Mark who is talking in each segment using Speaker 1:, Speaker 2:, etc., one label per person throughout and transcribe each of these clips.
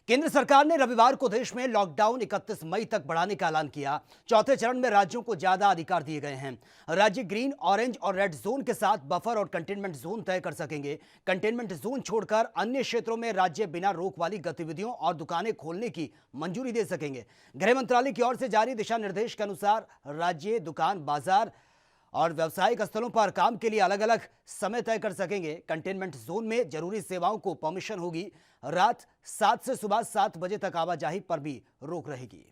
Speaker 1: केंद्र सरकार ने रविवार को देश में लॉकडाउन 31 मई तक बढ़ाने का ऐलान किया। चौथे चरण में राज्यों को ज्यादा अधिकार दिए गए हैं। राज्य ग्रीन, ऑरेंज और रेड जोन के साथ बफर और कंटेनमेंट जोन तय कर सकेंगे। कंटेनमेंट जोन छोड़कर अन्य क्षेत्रों में राज्य बिना रोक वाली गतिविधियों और दुकानें खोलने की मंजूरी दे सकेंगे। गृह मंत्रालय की ओर से जारी दिशा निर्देश के अनुसार राज्य दुकान, बाजार और व्यावसायिक स्थलों पर काम के लिए अलग अलग समय तय कर सकेंगे। कंटेनमेंट जोन में जरूरी सेवाओं को परमिशन होगी। रात 7 से सुबह 7 बजे तक आवाजाही पर भी रोक रहेगी।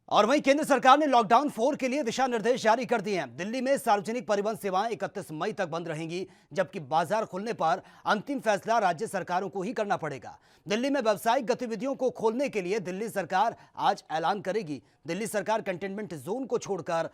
Speaker 1: और वहीं केंद्र सरकार ने लॉकडाउन 4 के लिए दिशा निर्देश जारी कर दिए हैं। दिल्ली में सार्वजनिक परिवहन सेवाएं 31 मई तक बंद रहेंगी, जबकि बाजार खुलने पर अंतिम फैसला राज्य सरकारों को ही करना पड़ेगा। दिल्ली में व्यावसायिक गतिविधियों को खोलने के लिए दिल्ली सरकार आज ऐलान करेगी। दिल्ली सरकार कंटेनमेंट जोन को छोड़कर,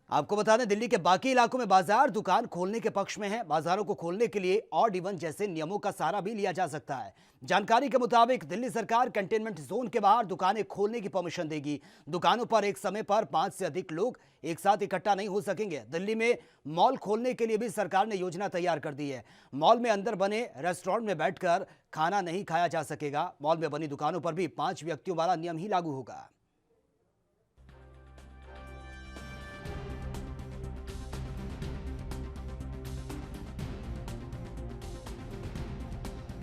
Speaker 1: आपको बता दें, दिल्ली के बाकी इलाकों में बाजार, दुकान खोलने के पक्ष में है। बाजारों को खोलने के लिए ऑड इवन जैसे नियमों का सहारा भी लिया जा सकता है। जानकारी के मुताबिक दिल्ली सरकार कंटेनमेंट जोन के बाहर दुकानें खोलने की परमिशन देगी। दुकानों पर एक समय पर 5 से अधिक लोग एक साथ इकट्ठा नहीं हो सकेंगे। दिल्ली में मॉल खोलने के लिए भी सरकार ने योजना तैयार कर दी है। मॉल में अंदर बने रेस्टोरेंट में बैठकर खाना नहीं खाया जा सकेगा। मॉल में बनी दुकानों पर भी 5 व्यक्तियों वाला नियम ही लागू होगा।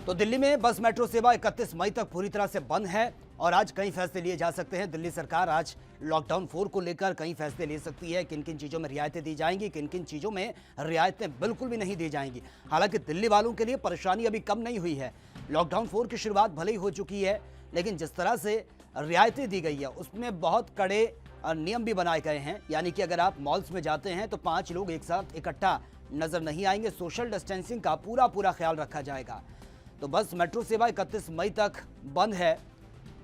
Speaker 1: तो दिल्ली में बस मेट्रो सेवा 31 मई तक पूरी तरह से बंद है और आज कई फैसले लिए जा सकते हैं। दिल्ली सरकार आज लॉकडाउन 4 को लेकर कई फैसले ले सकती है। किन किन चीज़ों में रियायतें दी जाएंगी, किन किन चीज़ों में रियायतें बिल्कुल भी नहीं दी जाएंगी। हालांकि दिल्ली वालों के लिए परेशानी अभी कम नहीं हुई है। लॉकडाउन 4 की शुरुआत भले ही हो चुकी है, लेकिन जिस तरह से रियायतें दी गई है उसमें बहुत कड़े नियम भी बनाए गए हैं। यानी कि अगर आप मॉल्स में जाते हैं तो 5 लोग एक साथ इकट्ठा नजर नहीं आएंगे। सोशल डिस्टेंसिंग का पूरा ख्याल रखा जाएगा। तो बस मेट्रो सेवा 31 मई तक बंद है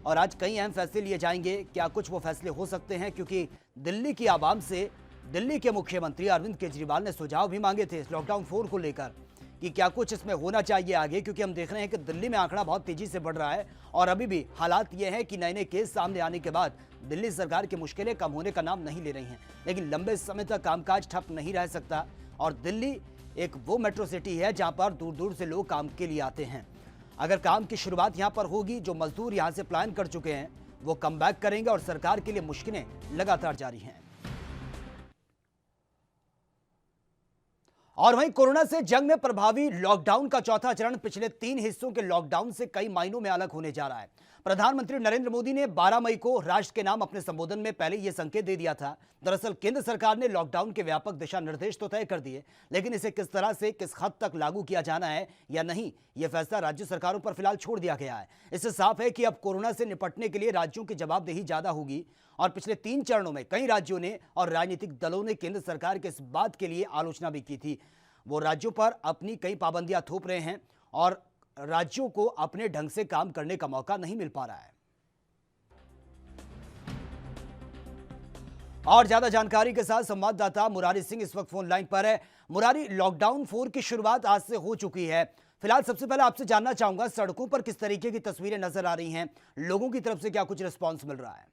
Speaker 1: और आज कई अहम फैसले लिए जाएंगे। क्या कुछ वो फैसले हो सकते हैं, क्योंकि दिल्ली की आवाम से दिल्ली के मुख्यमंत्री अरविंद केजरीवाल ने सुझाव भी मांगे थे इस लॉकडाउन 4 को लेकर कि क्या कुछ इसमें होना चाहिए आगे, क्योंकि हम देख रहे हैं कि दिल्ली में आंकड़ा बहुत तेजी से बढ़ रहा है और अभी भी हालात ये हैं कि नए नए केस सामने आने के बाद दिल्ली सरकार की मुश्किलें कम होने का नाम नहीं ले रही हैं। लेकिन लंबे समय तक कामकाज ठप नहीं रह सकता और दिल्ली एक वो मेट्रो सिटी है जहां पर दूर दूर से लोग काम के लिए आते हैं। अगर काम की शुरुआत यहां पर होगी, जो मजदूर यहां से पलायन कर चुके हैं वो कम बैक करेंगे और सरकार के लिए मुश्किलें लगातार जारी हैं। और वहीं कोरोना से जंग में प्रभावी लॉकडाउन का चौथा चरण पिछले 3 हिस्सों के लॉकडाउन से कई मायनों में अलग होने जा रहा है। प्रधानमंत्री नरेंद्र मोदी ने 12 मई को राष्ट्र के नाम अपने संबोधन में पहले यह संकेत दे दिया था। दरअसल केंद्र सरकार ने लॉकडाउन के व्यापक दिशा निर्देश तो तय कर दिए, लेकिन इसे किस तरह से, किस हद तक लागू किया जाना है या नहीं, यह फैसला राज्य सरकारों पर फिलहाल छोड़ दिया गया है। इससे साफ है कि अब कोरोना से निपटने के लिए राज्यों की जवाबदेही ज्यादा होगी। और पिछले 3 चरणों में कई राज्यों ने और राजनीतिक दलों ने केंद्र सरकार के इस बात के लिए आलोचना भी की थी। वो राज्यों पर अपनी कई पाबंदियां थोप रहे हैं और राज्यों को अपने ढंग से काम करने का मौका नहीं मिल पा रहा है। और ज्यादा जानकारी के साथ संवाददाता मुरारी सिंह इस वक्त फोन लाइन पर है। मुरारी, लॉकडाउन 4 की शुरुआत आज से हो चुकी है। फिलहाल सबसे पहले आपसे जानना चाहूंगा, सड़कों पर किस तरीके की तस्वीरें नजर आ रही हैं? लोगों की तरफ से क्या कुछ रिस्पॉन्स मिल रहा है?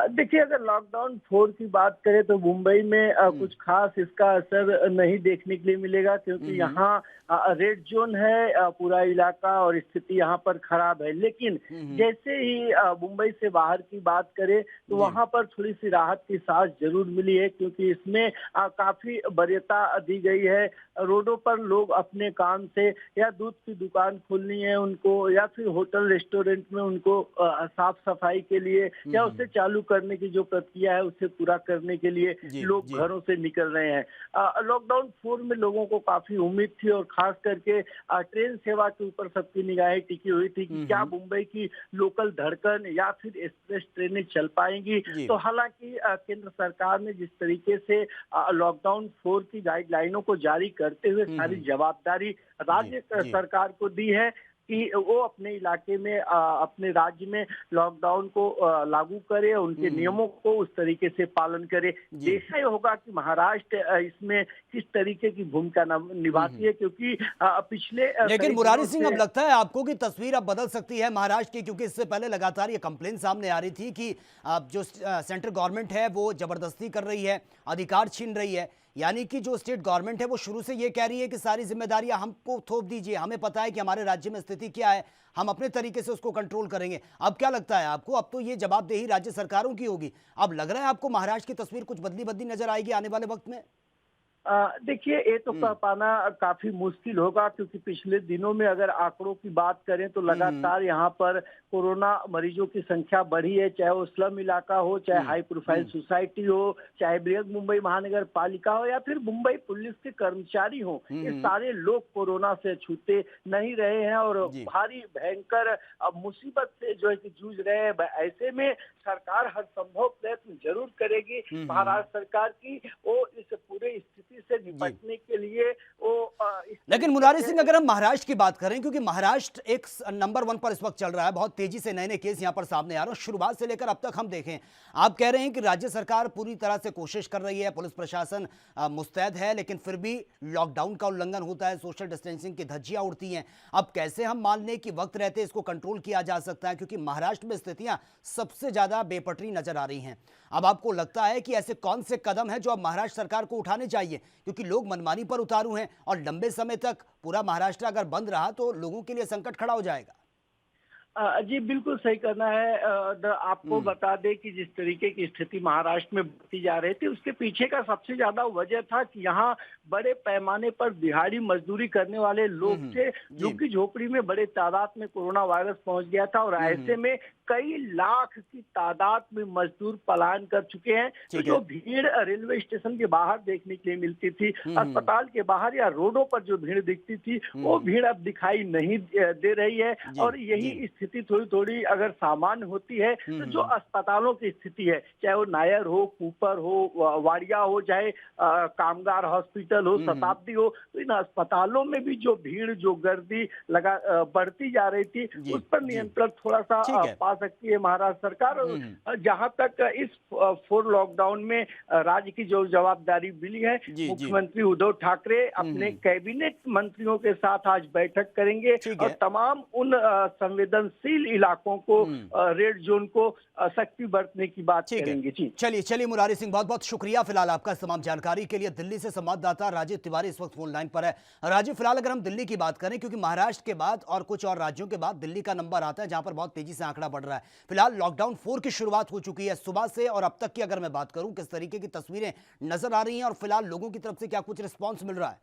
Speaker 2: देखिए, अगर लॉकडाउन 4 की बात करें तो मुंबई में कुछ खास इसका असर नहीं देखने के लिए मिलेगा, क्योंकि यहाँ रेड जोन है पूरा इलाका और स्थिति यहाँ पर खराब है। लेकिन जैसे ही मुंबई से बाहर की बात करें तो वहाँ पर थोड़ी सी राहत की सांस जरूर मिली है, क्योंकि इसमें काफी वरीयता दी गई है। रोडों पर लोग अपने काम से या दूध की दुकान खोलनी है उनको, या फिर होटल रेस्टोरेंट में उनको साफ सफाई के लिए या उसे चालू करने की जो प्रक्रिया है उसे पूरा करने के लिए लोग घरों से निकल रहे हैं। लॉकडाउन 4 में लोगों को काफी उम्मीद थी और खास करके ट्रेन सेवा के ऊपर सबकी निगाहें टिकी हुई थी कि क्या मुंबई की लोकल धड़कन या फिर एक्सप्रेस ट्रेनें चल पाएंगी। तो हालांकि केंद्र सरकार ने जिस तरीके से लॉकडाउन 4 की गाइडलाइनों को जारी करते हुए सारी जवाबदारी राज्य सरकार को दी है कि वो अपने इलाके में अपने राज्य में लॉकडाउन को लागू करे, उनके नियमों को उस तरीके से पालन करे। देखना ही होगा कि महाराष्ट्र इसमें किस तरीके की भूमिका निभाती है, क्योंकि पिछले
Speaker 1: लेकिन मुरारी सिंह, अब लगता है आपको कि तस्वीर अब बदल सकती है महाराष्ट्र की? क्योंकि इससे पहले लगातार ये कंप्लेन सामने आ रही थी कि जो सेंट्रल गवर्नमेंट है वो जबरदस्ती कर रही है, अधिकार छीन रही है। यानी कि जो स्टेट गवर्नमेंट है वो शुरू से ये कह रही है कि सारी जिम्मेदारियां हमको थोप दीजिए, हमें पता है कि हमारे राज्य में स्थिति क्या है, हम अपने तरीके से उसको कंट्रोल करेंगे। अब क्या लगता है आपको, अब तो ये जवाबदेही राज्य सरकारों की होगी। अब लग रहा है आपको महाराष्ट्र की तस्वीर कुछ बदली बदली नजर आएगी आने वाले वक्त में?
Speaker 2: देखिए, ये तो कह पाना काफी मुश्किल होगा, क्योंकि पिछले दिनों में अगर आंकड़ों की बात करें तो लगातार यहाँ पर कोरोना मरीजों की संख्या बढ़ी है, चाहे वो स्लम इलाका हो, चाहे हाई प्रोफाइल सोसाइटी हो, चाहे बृहद मुंबई महानगर पालिका हो, या फिर मुंबई पुलिस के कर्मचारी हो। ये सारे लोग कोरोना से छूटे नहीं रहे हैं और भारी भयंकर मुसीबत से जो है कि जूझ रहे हैं। ऐसे में सरकार हर संभव प्रयत्न जरूर करेगी। महाराष्ट्र सरकार की वो इस पूरे स्थिति से निपटने के लिए वो
Speaker 1: लेकिन मुरारी सिंह, अगर हम महाराष्ट्र की बात करें, क्योंकि महाराष्ट्र एक नंबर 1 पर इस वक्त चल रहा है, बहुत तेजी से नए नए केस यहां पर सामने आ रहे हैं। शुरुआत से लेकर अब तक हम देखें, आप कह रहे हैं कि राज्य सरकार पूरी तरह से कोशिश कर रही है, पुलिस प्रशासन मुस्तैद है, लेकिन फिर भी लॉकडाउन का उल्लंघन होता है, सोशल डिस्टेंसिंग की धज्जियां उड़ती हैं। अब कैसे हम मान लें कि वक्त रहते इसको कंट्रोल किया जा सकता है, क्योंकि महाराष्ट्र में स्थितियां सबसे ज्यादा बेपटरी नजर आ रही हैं। अब आपको लगता है कि ऐसे कौन से कदम हैं जो अब महाराष्ट्र सरकार को उठाने चाहिए, क्योंकि लोग मनमानी पर उतारू हैं और लंबे समय तक पूरा महाराष्ट्र अगर बंद रहा तो लोगों के लिए संकट खड़ा हो जाएगा?
Speaker 2: जी बिल्कुल सही करना है। आपको बता दें कि जिस तरीके की स्थिति महाराष्ट्र में बढ़ती जा रही थी, उसके पीछे का सबसे ज्यादा वजह था कि यहाँ बड़े पैमाने पर दिहाड़ी मजदूरी करने वाले लोग थे, झुग्गी झोपड़ी में बड़े तादाद में कोरोना वायरस पहुंच गया था और ऐसे में कई लाख की तादाद में मजदूर पलायन कर चुके हैं। तो जो भीड़ रेलवे स्टेशन के बाहर देखने के लिए मिलती थी, अस्पताल के बाहर या रोडों पर जो भीड़ दिखती थी, वो भीड़ अब दिखाई नहीं दे रही है। और यही स्थिति थोड़ी थोड़ी अगर सामान्य होती है तो जो अस्पतालों की स्थिति है, चाहे वो नायर हो, कूपर हो, वाडिया हो, चाहे कामगार हॉस्पिटल हो, शताब्दी हो, तो इन अस्पतालों में भी जो भीड़, जो गर्दी बढ़ती जा रही थी, उस पर नियंत्रण थोड़ा सा पा सकती है महाराष्ट्र सरकार। जहां तक इस 4 लॉकडाउन में राज्य की जो जवाबदारी मिली है, मुख्यमंत्री उद्धव ठाकरे अपने कैबिनेट मंत्रियों के साथ आज बैठक करेंगे और तमाम उन संवेदनशील इलाकों को, रेड जोन को सख्ती बरतने की बात करेंगे। जी
Speaker 1: चलिए मुरारी सिंह, बहुत बहुत शुक्रिया फिलहाल आपका तमाम जानकारी के लिए। दिल्ली से संवाददाता राजीव तिवारी इस वक्त फोन लाइन पर है। राजीव, फिलहाल अगर हम दिल्ली की बात करें, क्योंकि महाराष्ट्र के बाद और कुछ और राज्यों के बाद दिल्ली का नंबर आता है जहां पर बहुत तेजी से आंकड़ा बढ़ रहा है। फिलहाल लॉकडाउन 4 की शुरुआत हो चुकी है सुबह से, और अब तक की अगर मैं बात करूं, किस तरीके की तस्वीरें नजर आ रही हैं और फिलहाल लोगों की तरफ से क्या कुछ रिस्पॉन्स मिल रहा है?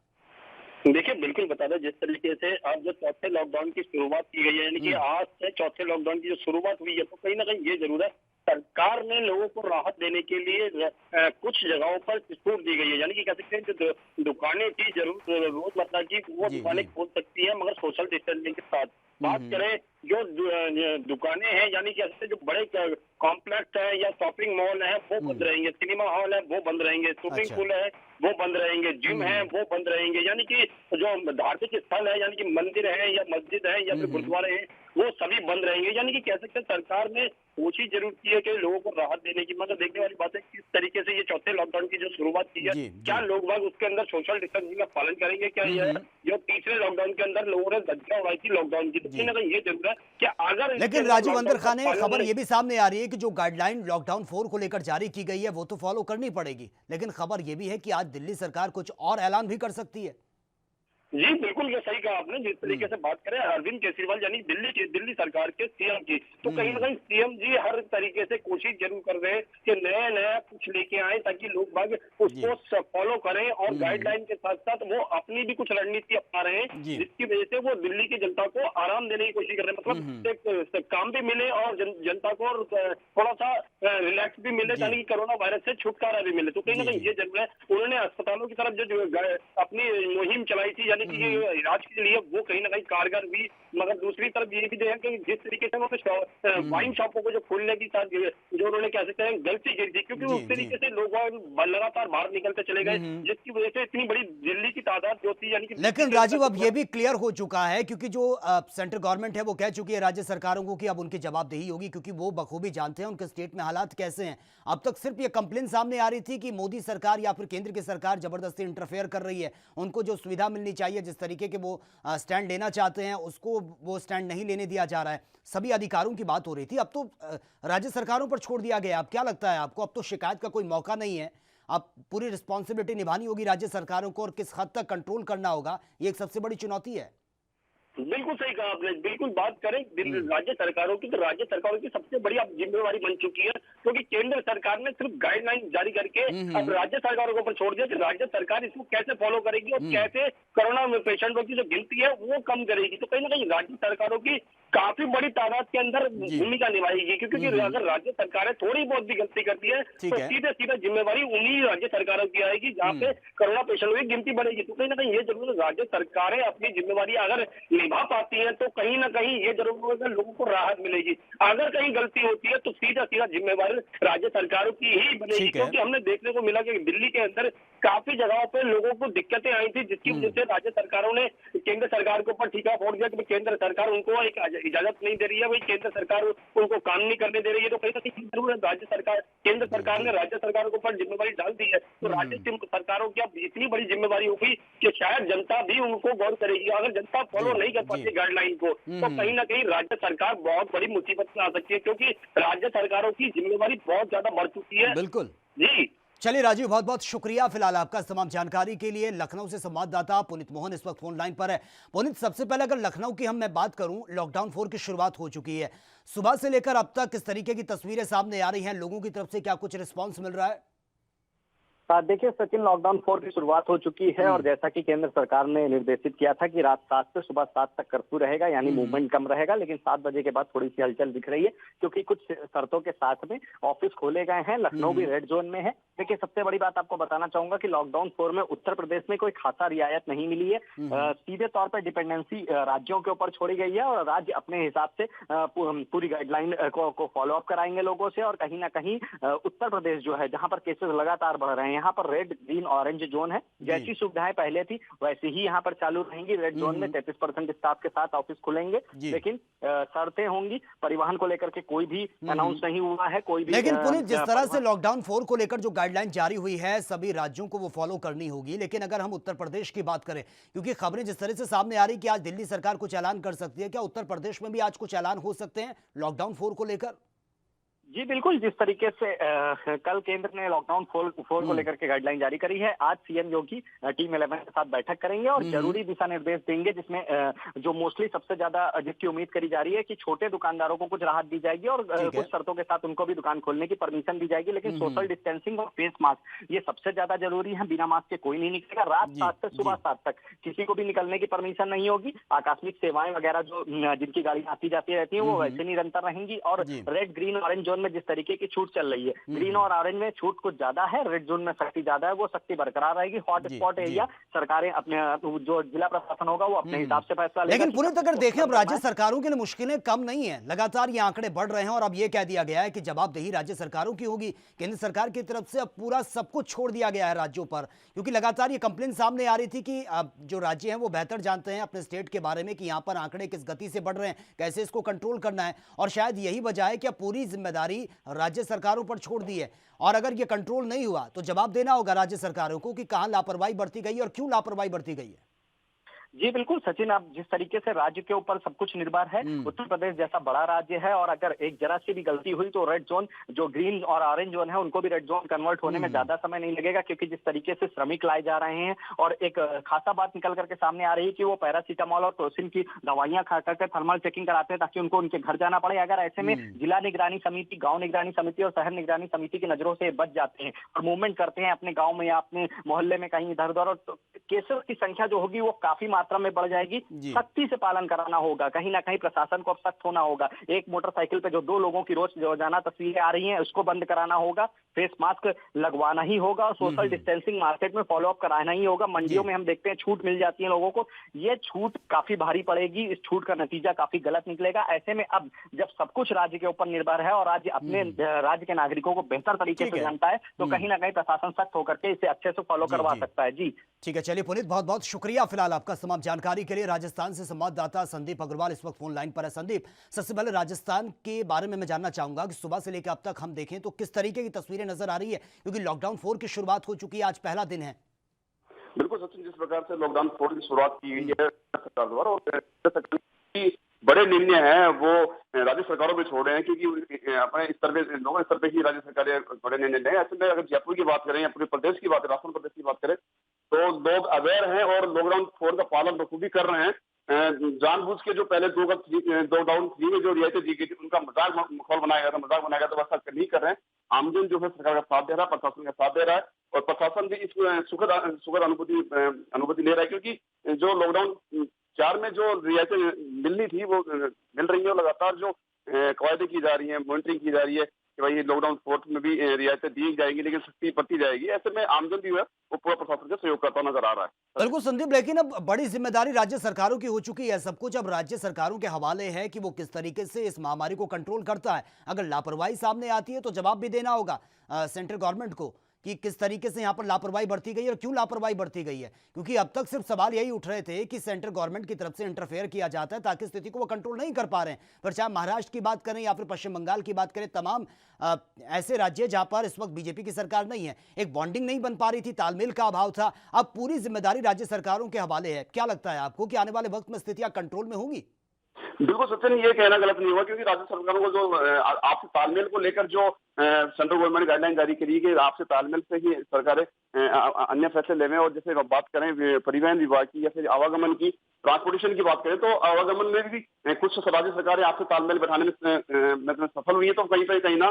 Speaker 3: देखिए, बिल्कुल बता दें, जिस तरीके से आज जो चौथे लॉकडाउन की शुरुआत की गई है, यानी कि आज से चौथे लॉकडाउन की जो शुरुआत हुई है, तो कहीं ना कहीं ये जरूर है, सरकार ने लोगों को राहत देने के लिए कुछ जगहों पर छूट दी गई है। यानी कि कह सकते हैं जो दुकानें थी जरूर रोजमर्रा की, वो दुकानें खोल सकती है, मगर सोशल डिस्टेंसिंग के साथ। बात करें जो दुकानें हैं, यानी कि जो बड़े कॉम्प्लेक्स है या शॉपिंग मॉल है, वो बंद रहेंगे, सिनेमा हॉल है वो बंद रहेंगे, स्विमिंग पूल है वो बंद रहेंगे, जिम है वो बंद रहेंगे। यानी कि जो धार्मिक स्थल है, यानी कि मंदिर है या मस्जिद है या फिर गुरुद्वारे हैं, वो सभी बंद रहेंगे। यानी कि कह सकते हैं सरकार ने कोशिश जरूर की है कि लोगों को राहत देने की, मगर देखने वाली बात है किस तरीके से ये चौथे लॉकडाउन की जो शुरुआत की है, क्या लोग बाग उसके अंदर सोशल डिस्टेंसिंग का पालन करेंगे? क्या ये जो तीसरे लॉकडाउन के अंदर लोगों ने धज्जियां उड़ाई थी लॉकडाउन की, तो कहीं ना कहीं ये जरूर है कि अगर,
Speaker 1: लेकिन राजीव अंदर खान, खबर ये भी सामने आ रही है कि जो गाइडलाइन लॉकडाउन 4 को लेकर जारी की गई है वो तो फॉलो करनी पड़ेगी, लेकिन खबर ये भी है कि आज दिल्ली सरकार कुछ और ऐलान भी कर सकती है।
Speaker 3: जी बिल्कुल, ये सही कहा आपने। जिस तरीके से बात करें अरविंद केजरीवाल यानी दिल्ली सरकार के सीएम की, तो कहीं ना कहीं सीएम जी हर तरीके से कोशिश जरूर कर रहे हैं कि नया कुछ लेके आए ताकि लोग बाग उसको फॉलो करें, और गाइडलाइन के साथ साथ वो अपनी भी कुछ रणनीति अपना रहे हैं, जिसकी वजह से वो दिल्ली की जनता को आराम देने की कोशिश कर रहे हैं। मतलब एक काम भी मिले और जनता को थोड़ा सा रिलैक्स भी मिले, यानी कि कोरोना वायरस से छुटकारा भी मिले। तो कहीं ना कहीं ये जरूर है, उन्होंने अस्पतालों की तरफ जो अपनी मुहिम चलाई थी, यानी कि ये इलाज के लिए, वो कहीं ना कहीं कारगर हुई। मगर दूसरी तरफ ये भी देखा कि जिस तरीके से वो वाइन शॉपों को जो खोलने की साथ जो उन्होंने कह सकते हैं गलती की थी, क्योंकि उस तरीके से लोग लगातार बाहर निकलते चले गए, जिसकी वजह से इतनी बड़ी दिल्ली की तादाद जो थी, यानी कि।
Speaker 1: लेकिन राजीव, अब ये भी क्लियर हो चुका है, क्योंकि जो सेंट्रल गवर्नमेंट है वो कह चुकी है राज्य सरकारों को कि अब उनकी जवाबदेही होगी, क्योंकि वो बखूबी जानते हैं उनके स्टेट में हालात कैसे हैं। अब तक सिर्फ ये कंप्लेन सामने आ रही थी कि मोदी सरकार या फिर केंद्र की सरकार जबरदस्ती इंटरफेयर कर रही है, उनको जो सुविधा मिलनी चाहिए, जिस तरीके के वो स्टैंड लेना चाहते हैं, उसको वो स्टैंड नहीं लेने दिया जा रहा है। सभी अधिकारों की बात हो रही थी, अब तो राज्य सरकारों पर छोड़ दिया गया। अब क्या लगता है आपको, अब तो शिकायत का कोई मौका नहीं है, अब पूरी रिस्पॉन्सिबिलिटी निभानी होगी राज्य सरकारों को और किस हद तक कंट्रोल करना होगा, ये एक सबसे बड़ी चुनौती है।
Speaker 3: बिल्कुल सही कहा आपने। बिल्कुल बात करें राज्य सरकारों की, तो राज्य सरकारों की सबसे बड़ी अब जिम्मेवारी बन चुकी है, क्योंकि केंद्र सरकार ने सिर्फ गाइडलाइन जारी करके अब राज्य सरकारों के ऊपर छोड़ दिया कि राज्य सरकार इसको कैसे फॉलो करेगी और कैसे कोरोना में पेशेंटों की जो गिनती है वो कम करेगी। तो कहीं ना कहीं राज्य सरकारों की काफी बड़ी तादाद के अंदर भूमिका निभाएगी, क्योंकि अगर राज्य सरकारें थोड़ी बहुत भी गलती करती है तो सीधे सीधे जिम्मेवारी उन्हीं राज्य सरकारों की आएगी जहाँ पे कोरोना पेशेंटों की गिनती बढ़ेगी। तो कहीं ना कहीं ये जरूर राज्य सरकारें अपनी जिम्मेवारी अगर निभा पाती है तो कहीं ना कहीं ये जरूर होगा लोगों को राहत मिलेगी। अगर कहीं गलती होती है तो सीधा सीधा जिम्मेवारी राज्य सरकारों की ही बनेगी, क्योंकि हमने देखने को मिला कि दिल्ली के अंदर काफी जगहों पे लोगों को दिक्कतें आई थी, जिसकी वजह से राज्य सरकारों ने केंद्र सरकार के ऊपर ठीका फोड़ दिया कि केंद्र सरकार उनको एक इजाजत नहीं दे रही है, भाई केंद्र सरकार उनको काम नहीं करने दे रही है। तो कहीं ना कहीं जरूर राज्य सरकार, केंद्र सरकार ने राज्य सरकारों के ऊपर जिम्मेवारी डाल दी है, तो राज्य सरकारों की अब इतनी बड़ी जिम्मेवारी होगी कि शायद जनता भी उनको गौर करेगी। अगर जनता फॉलो नहीं कर पाती गाइडलाइन को तो कहीं ना कहीं राज्य सरकार बहुत बड़ी मुसीबत में आ सकती है, क्योंकि राज्य सरकारों की जिम्मेवारी बहुत ज्यादा बढ़ चुकी है।
Speaker 1: बिल्कुल
Speaker 3: जी
Speaker 1: चलिए राजीव, बहुत बहुत शुक्रिया फिलहाल आपका तमाम जानकारी के लिए। लखनऊ से संवाददाता पुनीत मोहन इस वक्त फोन लाइन पर है। पुनीत, सबसे पहले अगर लखनऊ की मैं बात करूं, लॉकडाउन 4 की शुरुआत हो चुकी है, सुबह से लेकर अब तक किस तरीके की तस्वीरें सामने आ रही हैं, लोगों की तरफ से क्या कुछ रिस्पॉन्स मिल रहा है?
Speaker 4: देखिए सचिन, लॉकडाउन 4 की शुरुआत हो चुकी है और जैसा कि केंद्र सरकार ने निर्देशित किया था कि रात 7 से सुबह 7 तक कर्फ्यू रहेगा, यानी मूवमेंट कम रहेगा, लेकिन 7 बजे के बाद थोड़ी सी हलचल दिख रही है, क्योंकि कुछ शर्तों के साथ में ऑफिस खोले गए हैं। लखनऊ भी रेड जोन में है। देखिए, सबसे बड़ी बात आपको बताना चाहूंगा कि लॉकडाउन 4 में उत्तर प्रदेश में कोई खासा रियायत नहीं मिली है। सीधे तौर पर डिपेंडेंसी राज्यों के ऊपर छोड़ी गई है और राज्य अपने हिसाब से पूरी गाइडलाइन को फॉलो अप कराएंगे लोगों से। और कहीं ना कहीं उत्तर प्रदेश जो है, जहां पर केसेस लगातार बढ़ रहे हैं, यहाँ पर रेड, ग्रीन, ऑरेंज जोन है। जैसी सुविधाएं पहले थी वैसे ही यहाँ पर चालू रहेंगी। रेड जोन में 33% स्टाफ के साथ ऑफिस खुलेंगे, लेकिन शर्तें होंगी। परिवहन को लेकर के कोई भी अनाउंस नहीं हुआ है, कोई भी।
Speaker 1: लेकिन पुनीत, जिस तरह से लॉकडाउन 4 को लेकर जो गाइडलाइन जारी हुई है, सभी राज्यों को वो फॉलो करनी होगी। लेकिन अगर हम उत्तर प्रदेश की बात करें, क्योंकि खबरें जिस तरह से सामने आ रही कि आज दिल्ली सरकार कुछ ऐलान कर सकती है, क्या उत्तर प्रदेश में भी आज कुछ ऐलान हो सकते हैं लॉकडाउन 4 को लेकर?
Speaker 4: जी बिल्कुल, जिस तरीके से कल केंद्र ने लॉकडाउन 4 को लेकर के गाइडलाइन जारी करी है, आज सीएम योगी टीम 11 के साथ बैठक करेंगे और जरूरी दिशा निर्देश देंगे, जिसमें जो मोस्टली सबसे ज्यादा जिसकी उम्मीद करी जा रही है कि छोटे दुकानदारों को कुछ राहत दी जाएगी और कुछ शर्तों के साथ उनको भी दुकान खोलने की परमिशन दी जाएगी। लेकिन सोशल डिस्टेंसिंग और फेस मास्क ये सबसे ज्यादा जरूरी है। बिना मास्क के कोई नहीं निकलेगा। रात 7 से सुबह 7 तक किसी को भी निकलने की परमिशन नहीं होगी। आकस्मिक सेवाएं वगैरह जो जिनकी गाड़ियां आती जाती रहती है वो वैसे निरंतर रहेंगी। और रेड, ग्रीन, ऑरेंज जोन में जिस तरीके की छूट चल रही है, ग्रीन और ऑरेंज में छूट कुछ ज्यादा है, रेड जोन में सख्ती ज्यादा है, वो सख्ती बरकरार रहेगी। हॉट स्पॉट एरिया सरकारें अपने, जो जिला प्रशासन होगा वो अपने हिसाब से फैसला लेगा।
Speaker 1: लेकिन पुनीत, अगर देखें अब राज्य सरकारों के लिए मुश्किलें कम नहीं है, लगातार ये आंकड़े बढ़ रहे हैं और अब ये कह दिया गया है कि जवाबदेही राज्य सरकारों की होगी। केंद्र सरकार की तरफ से अब पूरा सब कुछ छोड़ दिया गया है राज्यों पर, क्योंकि लगातार ये कंप्लेन सामने आ रही थी कि अब जो राज्य हैं वो बेहतर जानते हैं अपने स्टेट के बारे में कि यहाँ पर आंकड़े किस गति से बढ़ रहे हैं, कैसे इसको कंट्रोल करना है। और शायद यही वजह है कि अब पूरी जिम्मेदारी राज्य सरकारों पर छोड़ दी है और अगर ये कंट्रोल नहीं हुआ तो जवाब देना होगा राज्य सरकारों को कि कहां लापरवाही बरती गई है और क्यों लापरवाही बरती गई है।
Speaker 4: जी बिल्कुल सचिन, आप जिस तरीके से राज्य के ऊपर सब कुछ निर्भर है, उत्तर प्रदेश जैसा बड़ा राज्य है और अगर एक जरा सी भी गलती हुई तो रेड जोन, जो ग्रीन और ऑरेंज जोन है, उनको भी रेड जोन कन्वर्ट होने में ज्यादा समय नहीं लगेगा, क्योंकि जिस तरीके से श्रमिक लाए जा रहे हैं और एक खासा बात निकल करके सामने आ रही है कि वो पैरासीटामोल और क्रोसिन की दवाइयां खा करके थर्मल चेकिंग कराते हैं ताकि उनको उनके घर जाना पड़े। अगर ऐसे में जिला निगरानी समिति, गाँव निगरानी समिति और शहर निगरानी समिति की नजरों से बच जाते हैं और मूवमेंट करते हैं अपने गाँव में या अपने मोहल्ले में कहीं इधर उधर, और केसेस की संख्या जो होगी वो काफी मात्रा में बढ़ जाएगी। सख्ती से पालन कराना होगा, कहीं ना कहीं प्रशासन को अब सख्त होना होगा। एक मोटरसाइकिल पे जो 2 लोगों की रोजाना तस्वीरें आ रही हैं उसको बंद कराना होगा, फेस मास्क लगवाना ही होगा और सोशल डिस्टेंसिंग मार्केट में फॉलो अप कराना ही होगा। मंडियों में हम देखते हैं छूट मिल जाती है लोगों को, ये छूट काफी भारी पड़ेगी, इस छूट का नतीजा काफी गलत निकलेगा। ऐसे में अब जब सब कुछ राज्य के ऊपर निर्भर है और राज्य अपने राज्य के नागरिकों को बेहतर तरीके से जानता है तो कहीं ना कहीं प्रशासन सख्त होकर के इसे अच्छे से फॉलो करवा सकता है। जी
Speaker 1: ठीक है, चलिए पुनीत, बहुत बहुत शुक्रिया फिलहाल आपका तमाम जानकारी के लिए। राजस्थान से संवाददाता संदीप अग्रवाल इस वक्त फोन लाइन पर है। संदीप, सबसे पहले राजस्थान के बारे में मैं जानना चाहूंगा कि सुबह से लेकर अब तक हम देखें तो किस तरीके की तस्वीरें नजर आ रही है, क्योंकि लॉकडाउन 4 की शुरुआत हो चुकी है, आज पहला दिन है।
Speaker 5: बिल्कुल सचिन, जिस प्रकार से लॉकडाउन 4 की शुरुआत की गई है सरकार द्वारा और बड़े निर्णय हैं वो राज्य सरकारों पे छोड़ रहे हैं, क्योंकि अपने स्तर पे, लोकल स्तर पे ही राज्य सरकारें बड़े निर्णय लें। ऐसे में अगर जयपुर की बात करें या पूरे प्रदेश की बात करें, राजस्थान प्रदेश की बात करें, तो लोग अवेयर हैं और लॉकडाउन 4 का पालन बखूबी कर रहे हैं। जानबूझ के जो पहले लॉकडाउन 3 में जो रियायतें दी गई थी उनका मजाक माहौल बनाया गया था, मजाक बनाया गया था, वैसा नहीं कर रहे हैं। आमजन जो है सरकार का साथ दे रहा है, प्रशासन का साथ दे रहा है, और प्रशासन भी इस सुखद अनुभूति ले रहा है, क्योंकि जो लॉकडाउन 4 में जो रियायतें मिलनी थी वो मिल रही है, और लगातार जो कवायदें की जा रही है, मॉनिटरिंग की जा रही है कि भाई लॉकडाउन 4 में भी रियायतें दी जाएगी, लेकिन सख्ती बरती जाएगी। ऐसे में आमजन भी है वो पूरा प्रशासन से सहयोग करता नजर आ रहा है।
Speaker 1: बिल्कुल संदीप, लेकिन अब बड़ी जिम्मेदारी राज्य सरकारों की हो चुकी है। सब कुछ अब राज्य सरकारों के हवाले है कि वो किस तरीके से इस महामारी को कंट्रोल करता है। अगर लापरवाही सामने आती है तो जवाब भी देना होगा सेंट्रल गवर्नमेंट को कि किस तरीके से यहाँ पर लापरवाही बरती गई है और क्यों लापरवाही बरती गई है। क्योंकि अब तक सिर्फ सवाल यही उठ रहे थे कि सेंट्रल गवर्नमेंट की तरफ से इंटरफेयर किया जाता है ताकि स्थिति को वो कंट्रोल नहीं कर पा रहे हैं। पर चाहे महाराष्ट्र की बात करें या फिर पश्चिम बंगाल की बात करें, तमाम ऐसे राज्य जहां पर इस वक्त बीजेपी की सरकार नहीं है, एक बॉन्डिंग नहीं बन पा रही थी, तालमेल का अभाव था। अब पूरी जिम्मेदारी राज्य सरकारों के हवाले है। क्या लगता है आपको कि आने वाले वक्त में स्थितियां कंट्रोल में होंगी?
Speaker 5: बिल्कुल सचिन, ये कहना गलत नहीं हुआ, क्योंकि राज्य सरकारों को जो आपसी तालमेल को लेकर जो सेंट्रल गवर्नमेंट गाइडलाइन जारी करी कि आपसे तालमेल से ही सरकारें अन्य फैसले लेवे। और जैसे बात करें परिवहन विभाग की या फिर आवागमन की, ट्रांसपोर्टेशन की बात करें, तो आवागमन में भी कुछ राज्य सरकारें आपसे तालमेल बैठाने में सफल हुई है, तो कहीं ना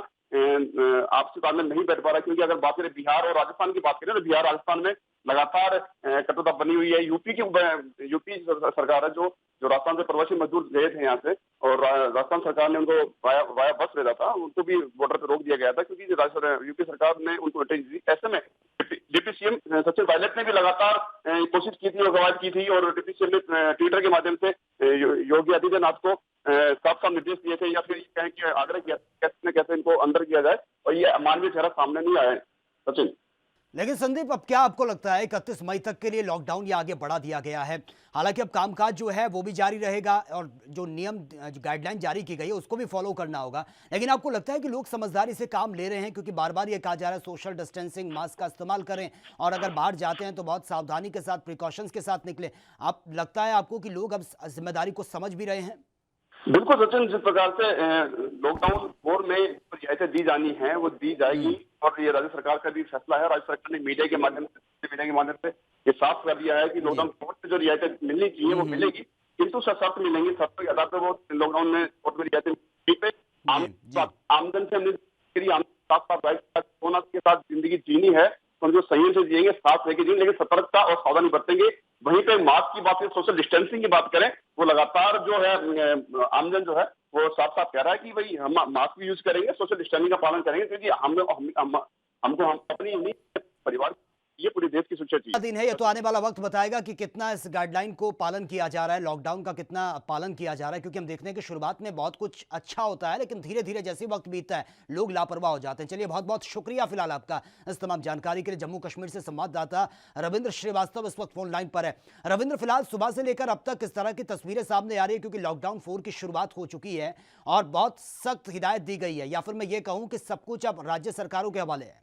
Speaker 5: आपसे तालमेल नहीं बैठ पा रहा। क्योंकि अगर बात करें बिहार और राजस्थान की बात करें, तो बिहार राजस्थान में लगातार कटुता बनी हुई है। यूपी सरकार है जो राजस्थान से प्रवासी मजदूर गए थे यहाँ से, और राजस्थान सरकार ने उनको वाया बस भेजा था, उनको भी बॉर्डर पर रोक दिया गया था, क्योंकि यूपी सरकार ने उनको एंट्री दी। ऐसे में डिप्टी सीएम सचिन पायलट ने भी लगातार कोशिश की थी और कवायद की थी, और डिप्टी सीएम ने ट्विटर के माध्यम से योगी आदित्यनाथ को साफ साफ निर्देश दिए थे, या फिर कहें कि आग्रह किया कैसे इनको अंदर किया जाए, और ये मानवीय चेहरा सामने नहीं आया है सचिन।
Speaker 1: लेकिन संदीप, अब क्या आपको लगता है 31 मई तक के लिए लॉकडाउन ये आगे बढ़ा दिया गया है? हालांकि अब कामकाज जो है वो भी जारी रहेगा और जो नियम जो गाइडलाइन जारी की गई है उसको भी फॉलो करना होगा, लेकिन आपको लगता है कि लोग समझदारी से काम ले रहे हैं? क्योंकि बार बार ये कहा जा रहा है सोशल डिस्टेंसिंग, मास्क का इस्तेमाल करें, और अगर बाहर जाते हैं तो बहुत सावधानी के साथ, प्रिकॉशंस के साथ निकले। आप लगता है आपको कि लोग अब जिम्मेदारी को समझ भी रहे हैं?
Speaker 5: बिल्कुल सचिन, जिस प्रकार से लॉकडाउन 4 में रियायतें दी जानी है वो दी जाएगी, और ये राज्य सरकार का भी फैसला है। राज्य सरकार ने मीडिया के माध्यम से ये साफ कर दिया है कि लॉकडाउन 4 में जो रियायतें मिलनी चाहिए वो मिलेगी, किंतु सशर्त मिलेंगी। शर्त के आधार पर वो लॉकडाउन में 4 में रियायतें आमदन से हमने कोरोना के साथ जिंदगी जीनी है, तो जो संयम से जिएंगे, साथ लेके जिएंगे, लेकिन सतर्कता और सावधानी बरतेंगे। वहीं पे मास्क की बात करें, सोशल डिस्टेंसिंग की बात करें, वो लगातार जो है आमजन जो है वो साफ साफ कह रहा है कि भाई हम मास्क भी यूज करेंगे, सोशल डिस्टेंसिंग का पालन करेंगे, क्योंकि हमको अपनी नहीं परिवार, ये पूरे देश की सुरक्षा चाहिए।
Speaker 1: दिन है ये तो आने वाला वक्त बताएगा कि कितना इस गाइडलाइन को पालन किया जा रहा है, लॉकडाउन का कितना पालन किया जा रहा है। क्योंकि हम देखते हैं कि शुरुआत में बहुत कुछ अच्छा होता है, लेकिन धीरे धीरे जैसे वक्त बीतता है लोग लापरवाह हो जाते हैं। चलिए, बहुत बहुत शुक्रिया फिलहाल आपका इस तमाम जानकारी के लिए। जम्मू कश्मीर से संवाददाता रविंद्र श्रीवास्तव इस वक्त फोन लाइन पर है। रविंद्र, फिलहाल सुबह से लेकर अब तक किस तरह की तस्वीरें सामने आ रही है? क्योंकि लॉकडाउन 4 की शुरुआत हो चुकी है और बहुत सख्त हिदायत दी गई है, या फिर मैं ये कहूँ कि सब कुछ अब राज्य सरकारों के हवाले है?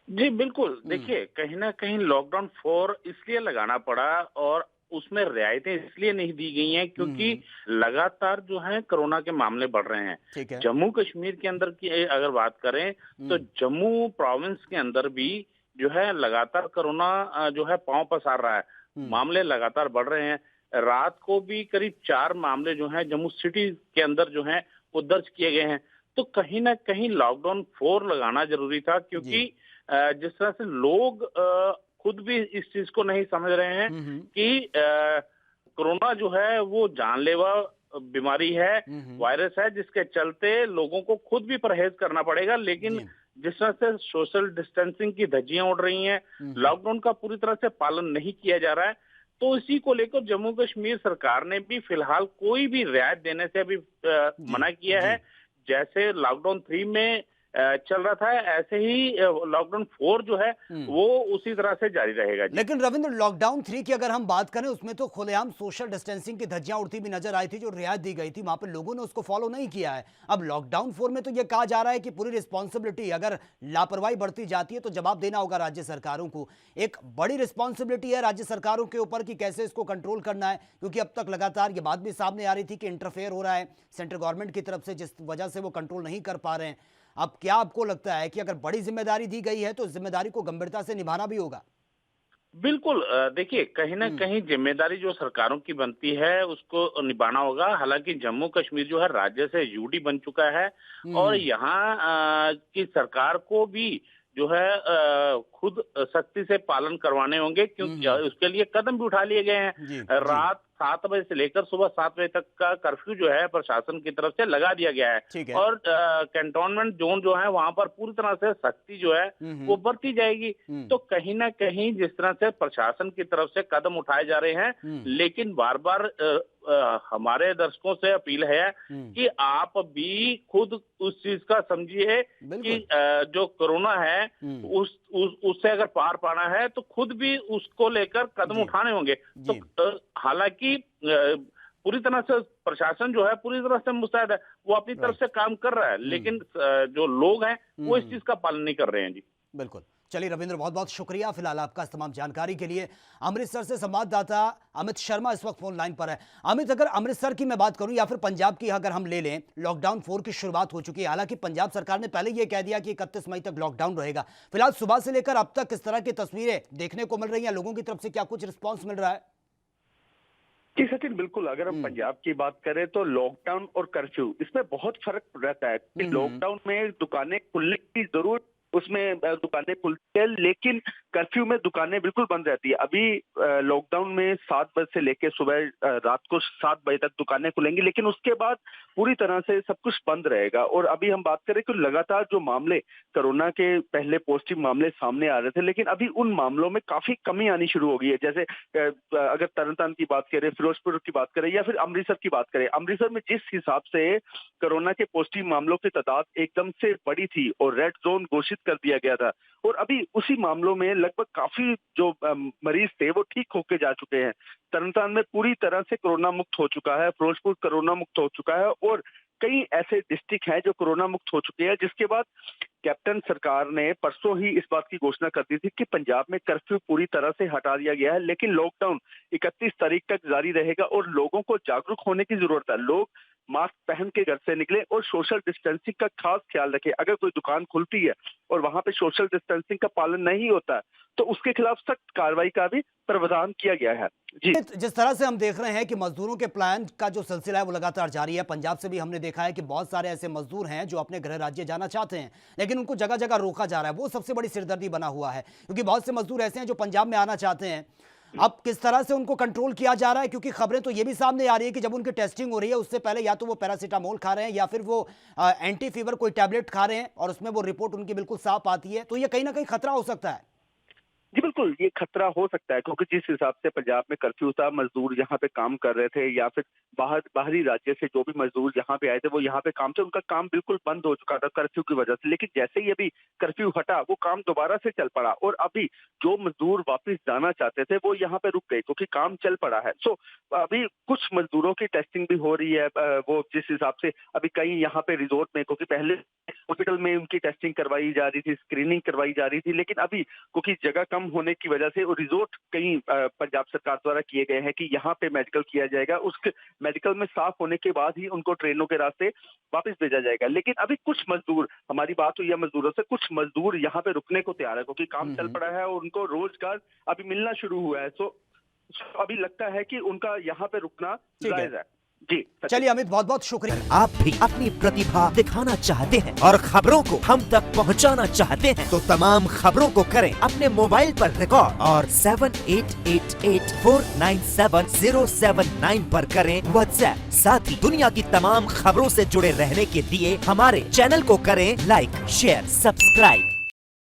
Speaker 6: जी बिल्कुल, देखिए कहीं ना कहीं लॉकडाउन 4 इसलिए लगाना पड़ा और उसमें रियायतें इसलिए नहीं दी गई हैं क्योंकि लगातार जो है कोरोना के मामले बढ़ रहे हैं।
Speaker 1: ठीक है।
Speaker 6: जम्मू कश्मीर के अंदर की अगर बात करें तो जम्मू प्रोविंस के अंदर भी जो है लगातार कोरोना जो है पांव पसार रहा है, मामले लगातार बढ़ रहे हैं। रात को भी करीब 4 मामले जो हैं जम्मू सिटी के अंदर जो हैं वो दर्ज किए गए हैं। तो कहीं ना कहीं लॉकडाउन 4 लगाना जरूरी था, क्योंकि जिस तरह से लोग खुद भी इस चीज को नहीं समझ रहे हैं कि कोरोना जो है वो जानलेवा बीमारी है, वायरस है, जिसके चलते लोगों को खुद भी परहेज करना पड़ेगा। लेकिन जिस तरह से सोशल डिस्टेंसिंग की धज्जियां उड़ रही हैं, लॉकडाउन का पूरी तरह से पालन नहीं किया जा रहा है, तो इसी को लेकर जम्मू कश्मीर सरकार ने भी फिलहाल कोई भी रियायत देने से अभी मना किया है। जैसे लॉकडाउन 3 में चल रहा था, ऐसे ही लॉकडाउन 4 जो है वो उसी तरह से जारी रहेगा जी।
Speaker 1: लेकिन रविंद्र, लॉकडाउन 3 की अगर हम बात करें, उसमें तो खुलेआम सोशल डिस्टेंसिंग की धज्जियां उड़ती भी नजर आई थी। जो रियायत दी गई थी वहां पर लोगों ने उसको फॉलो नहीं किया है। अब लॉकडाउन 4 में तो यह कहा जा रहा है कि पूरी रिस्पॉन्सिबिलिटी, अगर लापरवाही बढ़ती जाती है तो जवाब देना होगा राज्य सरकारों को। एक बड़ी रिस्पॉन्सिबिलिटी है राज्य सरकारों के ऊपर कि कैसे इसको कंट्रोल करना है, क्योंकि अब तक लगातार ये बात भी सामने आ रही थी कि इंटरफेयर हो रहा है सेंट्रल गवर्नमेंट की तरफ से, जिस वजह से वो कंट्रोल नहीं कर पा रहे हैं। अब क्या आपको लगता है कि अगर बड़ी जिम्मेदारी दी गई है तो जिम्मेदारी को गंभीरता से निभाना भी होगा?
Speaker 6: बिल्कुल, देखिए कहीं ना कहीं जिम्मेदारी जो सरकारों की बनती है उसको निभाना होगा। हालांकि जम्मू कश्मीर जो है राज्य से यूडी बन चुका है और यहाँ की सरकार को भी जो है खुद सख्ती से पालन करवाने होंगे, क्योंकि उसके लिए कदम भी उठा लिए गए हैं। रात 7 बजे से लेकर सुबह 7 बजे तक का कर्फ्यू जो है प्रशासन की तरफ से लगा दिया गया है और कैंटोनमेंट जोन जो है वहां पर पूरी तरह से सख्ती जो है वो बरती जाएगी। तो कहीं ना कहीं जिस तरह से प्रशासन की तरफ से कदम उठाए जा रहे हैं, लेकिन बार बार हमारे दर्शकों से अपील है कि आप भी खुद उस चीज का समझिए कि जो कोरोना है उससे अगर पार पाना है तो खुद भी उसको लेकर कदम उठाने होंगे। तो हालांकि पूरी तरह से प्रशासन जो है पूरी तरह से मुस्तैद है, वो अपनी तरफ से काम कर रहा है, लेकिन जो लोग हैं वो इस चीज का पालन नहीं कर रहे हैं जी।
Speaker 1: बिल्कुल। चलिए रविंद्र, बहुत बहुत शुक्रिया फिलहाल आपका इस तमाम जानकारी के लिए। अमृतसर से संवाददाता अमित शर्मा इस वक्त फोन लाइन पर है। अमित, अगर अमृतसर की मैं बात करूं या फिर पंजाब की अगर हम ले लें, लॉकडाउन 4 की शुरुआत हो चुकी है। हालांकि पंजाब सरकार ने पहले यह कह दिया कि 31 मई तक लॉकडाउन रहेगा। फिलहाल सुबह से लेकर अब तक किस तरह की तस्वीरें देखने को मिल रही हैं, लोगों की तरफ से क्या कुछ रिस्पॉन्स मिल रहा है?
Speaker 7: जी सचिन, बिल्कुल। अगर हम पंजाब की बात करें तो लॉकडाउन और कर्फ्यू, इसमें बहुत फर्क रहता है कि लॉकडाउन में दुकानें खुलने की जरूरत, उसमें दुकानें खुलती है, लेकिन कर्फ्यू में दुकानें बिल्कुल बंद रहती है। अभी लॉकडाउन में 7 बजे से लेकर सुबह रात को 7 बजे तक दुकानें खुलेंगी, लेकिन उसके बाद पूरी तरह से सब कुछ बंद रहेगा। और अभी हम बात करें कि लगातार जो मामले कोरोना के पहले पॉजिटिव मामले सामने आ रहे थे, लेकिन अभी उन मामलों में काफी कमी आनी शुरू हो गई है। जैसे अगर तरनतारन की बात करें, फिरोजपुर की बात करें या फिर अमृतसर की बात करें, अमृतसर में जिस हिसाब से कोरोना के पॉजिटिव मामलों की तादाद एकदम से बड़ी थी और रेड जोन घोषित कर दिया गया था, और अभी उसी मामलों में लगभग काफी जो मरीज थे वो ठीक होके जा चुके हैं। तरनतारन में पूरी तरह से कोरोना मुक्त हो चुका है, फिरोजपुर कोरोना मुक्त हो चुका है और कई ऐसे डिस्ट्रिक्ट हैं जो कोरोना मुक्त हो चुके हैं। जिसके बाद कैप्टन सरकार ने परसों ही इस बात की घोषणा कर दी थी कि पंजाब में कर्फ्यू पूरी तरह से हटा दिया गया है, लेकिन लॉकडाउन 31 तारीख तक जारी रहेगा और लोगों को जागरूक होने की जरूरत है। लोग मास्क पहन के घर से निकले और सोशल डिस्टेंसिंग का खास ख्याल रखें। अगर कोई दुकान खुलती है और वहां पे सोशल डिस्टेंसिंग का पालन नहीं होता तो उसके खिलाफ सख्त कार्रवाई का भी प्रावधान किया गया है। जी,
Speaker 1: जिस तरह से हम देख रहे हैं कि मजदूरों के प्लान का जो सिलसिला है वो लगातार जारी है। पंजाब से भी हमने देखा है कि बहुत सारे ऐसे मजदूर हैं जो अपने गृह राज्य जाना चाहते हैं, लेकिन उनको जगह जगह रोका जा रहा है। वो सबसे बड़ी सिरदर्दी बना हुआ है, क्योंकि बहुत से मजदूर ऐसे हैं जो पंजाब में आना चाहते हैं। अब किस तरह से उनको कंट्रोल किया जा रहा है, क्योंकि खबरें तो ये भी सामने आ रही है कि जब उनकी टेस्टिंग हो रही है उससे पहले या तो वो पैरासीटामोल खा रहे हैं या फिर वो एंटी फीवर कोई टैबलेट खा रहे हैं और उसमें वो रिपोर्ट उनकी बिल्कुल साफ आती है। तो ये कहीं ना कहीं खतरा हो सकता है।
Speaker 7: जी बिल्कुल, ये खतरा हो सकता है, क्योंकि जिस हिसाब से पंजाब में कर्फ्यू था, मजदूर यहाँ पे काम कर रहे थे या फिर बाहरी राज्य से जो भी मजदूर यहाँ पे आए थे वो यहाँ पे काम थे, उनका काम बिल्कुल बंद हो चुका था कर्फ्यू की वजह से। लेकिन जैसे ही अभी कर्फ्यू हटा वो काम दोबारा से चल पड़ा और अभी जो मजदूर वापस जाना चाहते थे वो यहाँ पे रुक गए क्योंकि काम चल पड़ा है। सो अभी कुछ मजदूरों की टेस्टिंग भी हो रही है। वो जिस हिसाब से अभी कई यहाँ पे रिजोर्ट में, क्योंकि पहले हॉस्पिटल में उनकी टेस्टिंग करवाई जा रही थी, स्क्रीनिंग करवाई जा रही थी, लेकिन अभी क्योंकि जगह कम होने की वजह से रिजोर्ट कई पंजाब सरकार द्वारा किए गए हैं कि यहाँ पे मेडिकल किया जाएगा। उस मेडिकल में साफ होने के बाद ही उनको ट्रेनों के रास्ते वापस भेजा जाएगा। लेकिन अभी कुछ मजदूर, हमारी बात हुई है मजदूरों से, कुछ मजदूर यहाँ पे रुकने को तैयार है क्योंकि काम चल पड़ा है और उनको रोजगार अभी मिलना शुरू हुआ है। सो अभी लगता है कि उनका यहाँ पे रुकना जायज है। जी
Speaker 1: चलिए अमित, बहुत बहुत शुक्रिया।
Speaker 8: आप भी अपनी प्रतिभा दिखाना चाहते हैं और खबरों को हम तक पहुंचाना चाहते हैं तो तमाम खबरों को करें अपने मोबाइल पर रिकॉर्ड और 7888497079 पर करें व्हाट्सएप। साथ ही दुनिया की तमाम खबरों से जुड़े रहने के लिए हमारे चैनल को करें लाइक, शेयर, सब्सक्राइब।